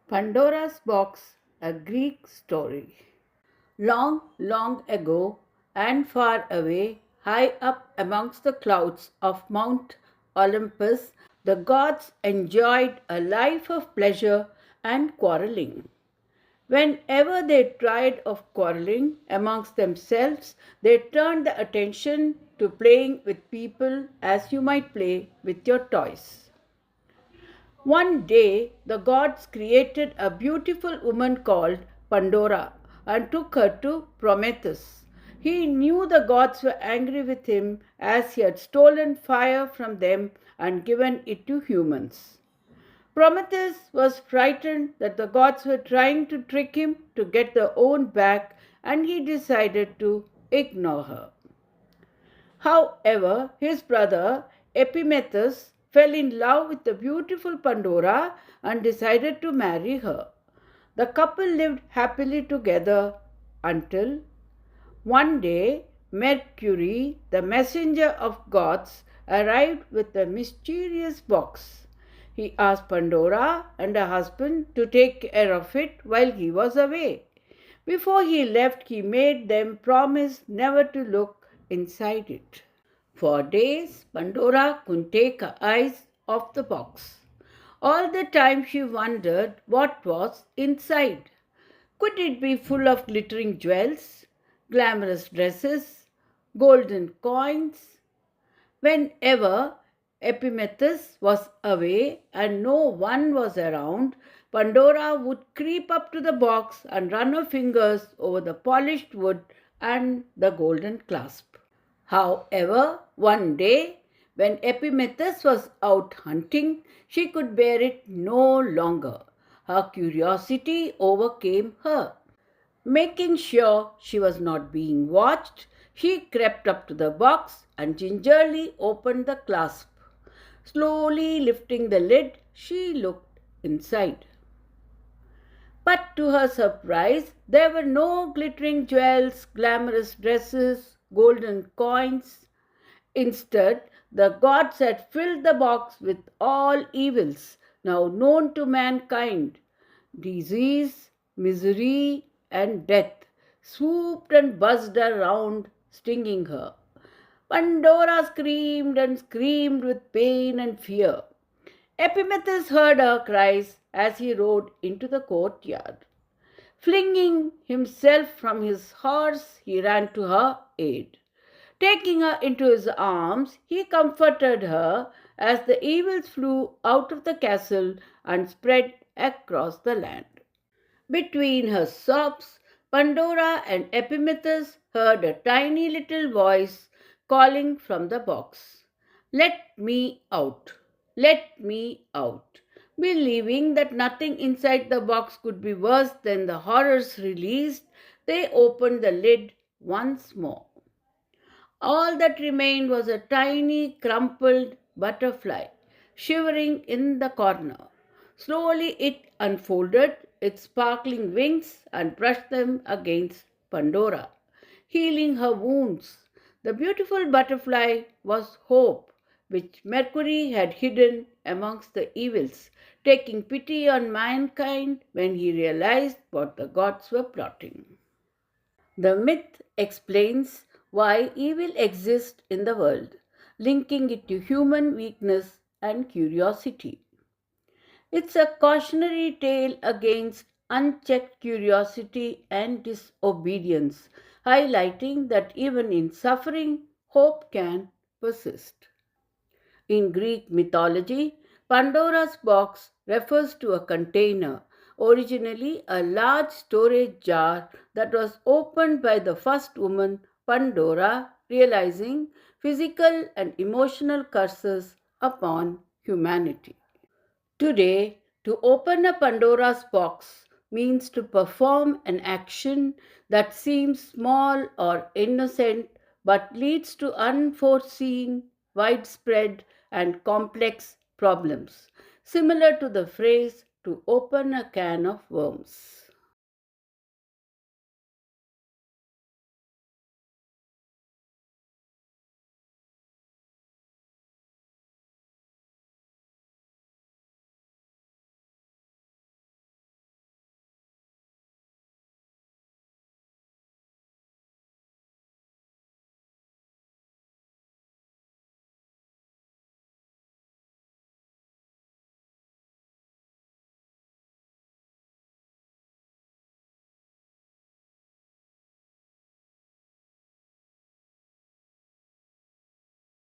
Pandora's Box, a Greek story. Long, long ago, and far away, high up amongst the clouds of Mount Olympus, the gods enjoyed a life of pleasure and quarreling. Whenever they tried of quarreling amongst themselves, they turned the attention to playing with people as you might play with your toys. One day, the gods created a beautiful woman called Pandora and took her to Prometheus. He knew the gods were angry with him as he had stolen fire from them and given it to humans. Prometheus was frightened that the gods were trying to trick him to get their own back, and he decided to ignore her. However, his brother Epimetheus fell in love with the beautiful Pandora and decided to marry her. The couple lived happily together until one day Mercury, the messenger of gods, arrived with a mysterious box. He asked Pandora and her husband to take care of it while he was away. Before he left, he made them promise never to look inside it. For days, Pandora couldn't take her eyes off the box. All the time she wondered what was inside. Could it be full of glittering jewels, glamorous dresses, golden coins? Whenever Epimetheus was away and no one was around, Pandora would creep up to the box and run her fingers over the polished wood and the golden clasp. However, one day, when Epimetheus was out hunting, she could bear it no longer. Her curiosity overcame her. Making sure she was not being watched, she crept up to the box and gingerly opened the clasp. Slowly lifting the lid, she looked inside. But to her surprise, there were no glittering jewels, glamorous dresses, golden coins. Instead, the gods had filled the box with all evils now known to mankind. Disease, misery, and death swooped and buzzed around, stinging her. Pandora screamed and screamed with pain and fear. Epimetheus heard her cries as he rode into the courtyard. Flinging himself from his horse, he ran to her aid. Taking her into his arms, he comforted her as the evils flew out of the castle and spread across the land. Between her sobs, Pandora and Epimetheus heard a tiny little voice calling from the box. "Let me out! Let me out!" Believing that nothing inside the box could be worse than the horrors released, they opened the lid once more. All that remained was a tiny, crumpled butterfly shivering in the corner. Slowly it unfolded its sparkling wings and brushed them against Pandora, healing her wounds. The beautiful butterfly was hope, which Mercury had hidden amongst the evils, taking pity on mankind when he realized what the gods were plotting. The myth explains why evil exists in the world, linking it to human weakness and curiosity. It's a cautionary tale against unchecked curiosity and disobedience, highlighting that even in suffering, hope can persist. In Greek mythology, Pandora's box refers to a container, originally a large storage jar that was opened by the first woman, Pandora, realizing physical and emotional curses upon humanity. Today, to open a Pandora's box means to perform an action that seems small or innocent but leads to unforeseen, widespread, and complex problems, similar to the phrase to open a can of worms.